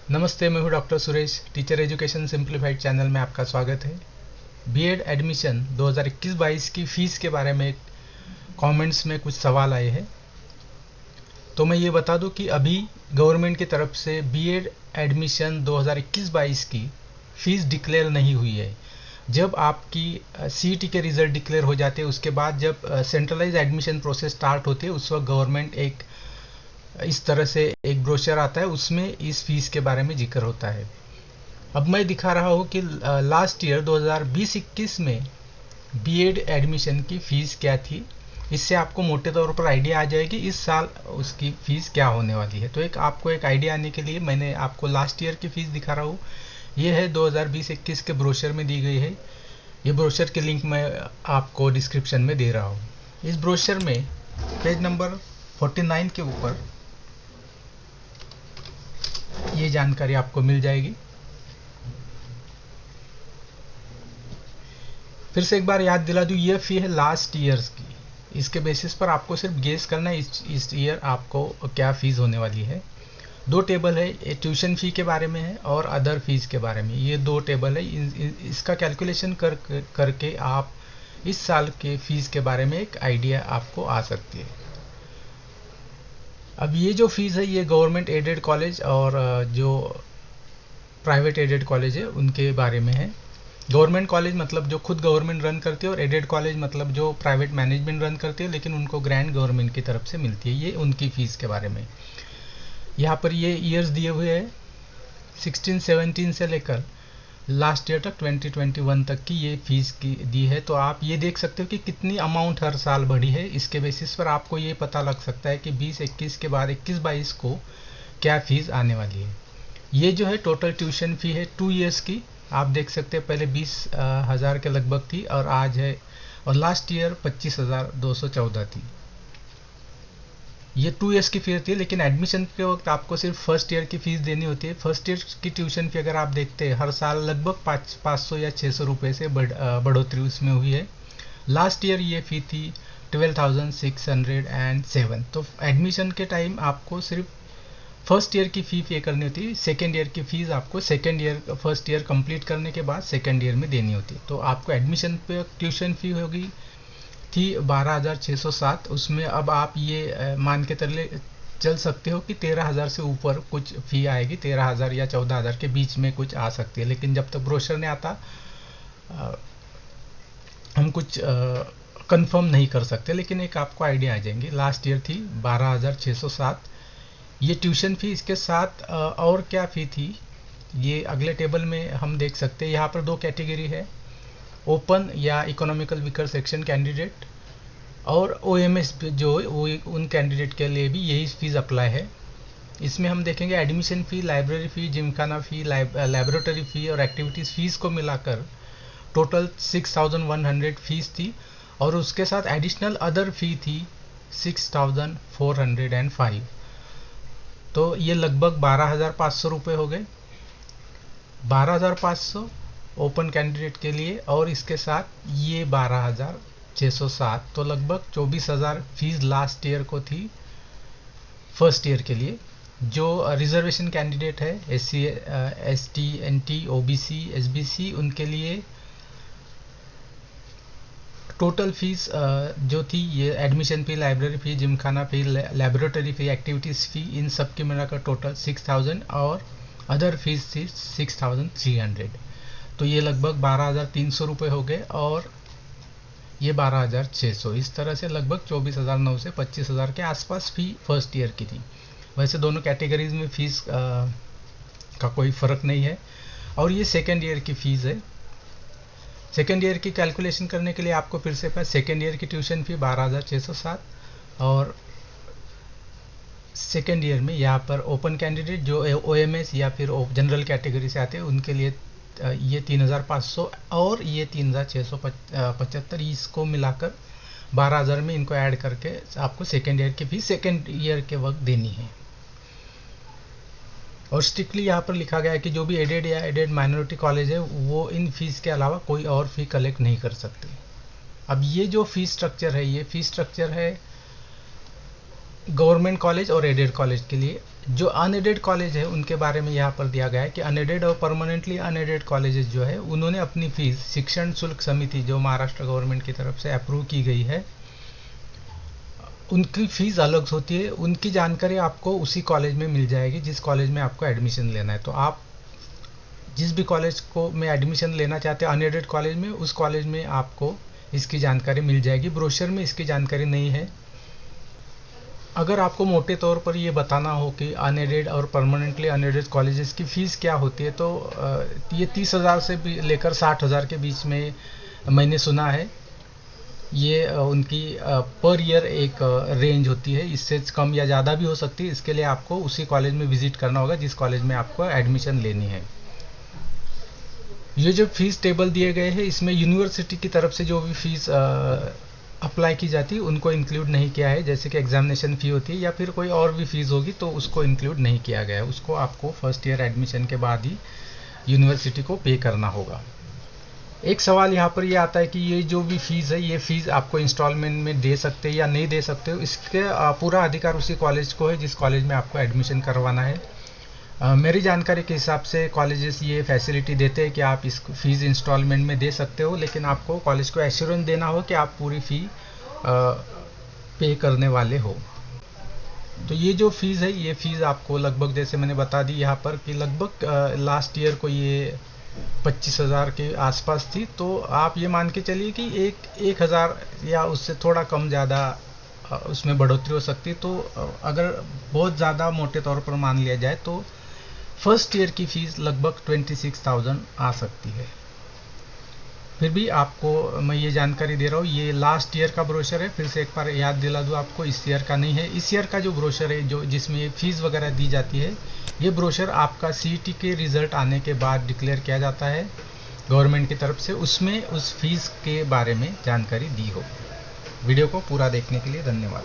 नमस्ते, मैं हूं doctor Suresh. Teacher education simplified channel में आपका स्वागत है। बीएड एडमिशन 2021-22 की फ़ीस के बारे में कमेंट्स में कुछ सवाल आए हैं, तो मैं ये बता दूं कि अभी गवर्नमेंट की तरफ से बीएड एडमिशन 2021-22 की फ़ीस डिक्लेयर नहीं हुई है। जब आपकी सीईटी के रिज़ल्ट डिक्लेयर हो जाते हैं, उसके बाद जब सेंट्रलाइज एडमिशन प्रोसेस स्टार्ट होती है, उस वक्त गवर्नमेंट एक इस तरह से एक ब्रोशर आता है, उसमें इस फीस के बारे में जिक्र होता है। अब मैं दिखा रहा हूँ कि लास्ट ईयर 2020-21 में बीएड एडमिशन की फ़ीस क्या थी। इससे आपको मोटे तौर पर आइडिया आ जाएगी इस साल उसकी फ़ीस क्या होने वाली है। तो आपको एक आइडिया आने के लिए मैंने आपको लास्ट ईयर की फ़ीस दिखा रहा हूँ। ये है 2020-21 के ब्रोशर में दी गई है। ये ब्रोशर की लिंक मैं आपको डिस्क्रिप्शन में दे रहा हूँ। इस ब्रोशर में पेज नंबर 49 के ऊपर ये जानकारी आपको मिल जाएगी। फिर से एक बार याद दिला दूँ, ये फ़ी है लास्ट ईयर्स की। इसके बेसिस पर आपको सिर्फ गेस करना है इस ईयर आपको क्या फ़ीस होने वाली है। दो टेबल है, एक ट्यूशन फ़ी के बारे में है और अदर फीस के बारे में। ये दो टेबल है, इसका कैलकुलेशन करके आप इस साल के फ़ीस के बारे में एक आइडिया आपको आ सकती है। अब ये जो फीस है, ये गवर्नमेंट एडेड कॉलेज और जो प्राइवेट एडेड कॉलेज है उनके बारे में है। गवर्नमेंट कॉलेज मतलब जो खुद गवर्नमेंट रन करती है, और एडेड कॉलेज मतलब जो प्राइवेट मैनेजमेंट रन करती है लेकिन उनको ग्रांट गवर्नमेंट की तरफ से मिलती है। ये उनकी फ़ीस के बारे में। यहाँ पर ये ईयर्स दिए हुए हैं, 16-17 से लेकर लास्ट ईयर तक 2021 तक की ये फीस की दी है। तो आप ये देख सकते हो कि कितनी अमाउंट हर साल बढ़ी है। इसके बेसिस पर आपको ये पता लग सकता है कि 20-21 के बाद 21-22 को क्या फीस आने वाली है। ये जो है टोटल ट्यूशन फ़ी है 2 ईयर्स की। आप देख सकते हैं पहले 20,000 के लगभग थी और आज है, और लास्ट ईयर 25,214 थी। ये 2 ईयर्स की फीस थी, लेकिन एडमिशन के वक्त आपको सिर्फ फर्स्ट ईयर की फ़ीस देनी होती है। फर्स्ट ईयर की ट्यूशन फ़ी अगर आप देखते हैं, हर साल लगभग 500 या 600 रुपये से बढ़ोतरी उसमें हुई है। लास्ट ईयर ये फ़ी थी 12,607। तो एडमिशन के टाइम आपको सिर्फ फर्स्ट ईयर की फ़ी पे करनी होती है। सेकेंड ईयर की फ़ीस आपको फर्स्ट ईयर कंप्लीट करने के बाद सेकेंड ईयर में देनी होती है। तो आपको एडमिशन पे ट्यूशन फ़ी होगी थी 12,607। उसमें अब आप ये मान के चल सकते हो कि 13,000 से ऊपर कुछ फ़ी आएगी। 13,000 या 14,000 के बीच में कुछ आ सकती है, लेकिन जब तक ब्रोशर नहीं आता हम कुछ कंफर्म नहीं कर सकते, लेकिन एक आपको आइडिया आ जाएंगे। लास्ट ईयर थी 12,607 ये ट्यूशन फ़ी। इसके साथ और क्या फ़ी थी ये अगले टेबल में हम देख सकते हैं। यहाँ पर दो कैटेगरी है, ओपन या इकोनॉमिकल वीकर सेक्शन कैंडिडेट, और ओएमएस जो वो उन कैंडिडेट के लिए भी यही फीस अप्लाई है। इसमें हम देखेंगे एडमिशन फ़ी, लाइब्रेरी फ़ी, जिमखाना फ़ी, लैबोरेटरी फ़ी और एक्टिविटीज़ फ़ीस को मिलाकर टोटल 6,100 फीस थी, और उसके साथ एडिशनल अदर फ़ी थी 6,405। तो ये लगभग 12,500 रुपये हो गए। 12,500 ओपन कैंडिडेट के लिए, और इसके साथ ये 12,607, तो लगभग 24,000 फीस लास्ट ईयर को थी फर्स्ट ईयर के लिए। जो रिजर्वेशन कैंडिडेट है SC, ST, NT, OBC, SBC, उनके लिए टोटल फीस जो थी ये एडमिशन फ़ी, लाइब्रेरी फ़ी, जिमखाना फ़ी, लैबोरेटरी फ़ी, एक्टिविटीज़ फ़ी, इन सब की मिलाकर टोटल 6,000, और अदर फीस थी 6,300। तो ये लगभग 12,300 रुपये हो गए, और ये 12,600। इस तरह से लगभग 24,900 से 25,000 के आसपास फ़ी फर्स्ट ईयर की थी। वैसे दोनों कैटेगरीज में फ़ीस का कोई फ़र्क नहीं है। और ये सेकेंड ईयर की फ़ीस है। सेकेंड ईयर की कैलकुलेशन करने के लिए आपको फिर से सेकेंड ईयर की ट्यूशन फ़ी 12,607, और सेकेंड ईयर में यहाँ पर ओपन कैंडिडेट जो OMS या फिर जनरल कैटेगरी से आते हैं उनके लिए ये 3,500 और ये 3,675, इसको मिलाकर 12,000 में इनको ऐड करके आपको सेकेंड ईयर की फीस सेकेंड ईयर के वक्त देनी है। और स्ट्रिक्टली यहाँ पर लिखा गया है कि जो भी एडेड या एडेड माइनॉरिटी कॉलेज है वो इन फीस के अलावा कोई और फी कलेक्ट नहीं कर सकते। अब ये जो फीस स्ट्रक्चर है, ये फीस स्ट्रक्चर है गवर्नमेंट कॉलेज और एडेड कॉलेज के लिए। जो अनएडेड कॉलेज है उनके बारे में यहाँ पर दिया गया है कि अनएडेड और परमानेंटली अनएडेड कॉलेजेस जो है उन्होंने अपनी फीस शिक्षण शुल्क समिति जो महाराष्ट्र गवर्नमेंट की तरफ से अप्रूव की गई है, उनकी फीस अलग होती है। उनकी जानकारी आपको उसी कॉलेज में मिल जाएगी जिस कॉलेज में आपको एडमिशन लेना है। तो आप जिस भी कॉलेज को में एडमिशन लेना चाहते हैं अनएडेड कॉलेज में, उस कॉलेज में आपको इसकी जानकारी मिल जाएगी। ब्रोशर में इसकी जानकारी नहीं है। अगर आपको मोटे तौर पर ये बताना हो कि अनएडेड और परमानेंटली अनएडेड कॉलेजेस की फ़ीस क्या होती है, तो ये 30,000 से लेकर 60,000 के बीच में मैंने सुना है। ये उनकी पर ईयर एक रेंज होती है, इससे कम या ज़्यादा भी हो सकती है। इसके लिए आपको उसी कॉलेज में विजिट करना होगा जिस कॉलेज में आपको एडमिशन लेनी है। ये जो फीस टेबल दिए गए हैं इसमें यूनिवर्सिटी की तरफ से जो भी फीस अप्लाई की जाती है उनको इंक्लूड नहीं किया है। जैसे कि एग्जामिनेशन फ़ी होती है या फिर कोई और भी फीस होगी तो उसको इंक्लूड नहीं किया गया है। उसको आपको फर्स्ट ईयर एडमिशन के बाद ही यूनिवर्सिटी को पे करना होगा। एक सवाल यहाँ पर ये आता है कि ये जो भी फीस है, ये फीस आपको इंस्टॉलमेंट में दे सकते हैं या नहीं दे सकते हो। इसके पूरा अधिकार उसी कॉलेज को है जिस कॉलेज में आपको एडमिशन करवाना है। मेरी जानकारी के हिसाब से कॉलेजेस ये फैसिलिटी देते हैं कि आप इस फीस इंस्टॉलमेंट में दे सकते हो, लेकिन आपको कॉलेज को एश्योरेंस देना हो कि आप पूरी फ़ी पे करने वाले हो। तो ये जो फीस है, ये फीस आपको लगभग, जैसे मैंने बता दी यहाँ पर, कि लगभग लास्ट ईयर को ये 25,000 के आसपास थी। तो आप ये मान के चलिए कि 1,000 या उससे थोड़ा कम ज़्यादा उसमें बढ़ोतरी हो सकती है। तो अगर बहुत ज़्यादा मोटे तौर पर मान लिया जाए तो फर्स्ट ईयर की फ़ीस लगभग 26,000 आ सकती है। फिर भी आपको मैं ये जानकारी दे रहा हूँ, ये लास्ट ईयर का ब्रोशर है। फिर से एक बार याद दिला दूँ आपको, इस ईयर का नहीं है। इस ईयर का जो ब्रोशर है, जो जिसमें फीस वगैरह दी जाती है, ये ब्रोशर आपका CET के रिज़ल्ट आने के बाद डिक्लेयर किया जाता है गवर्नमेंट की तरफ से। उसमें उस फीस के बारे में जानकारी दी हो। वीडियो को पूरा देखने के लिए धन्यवाद।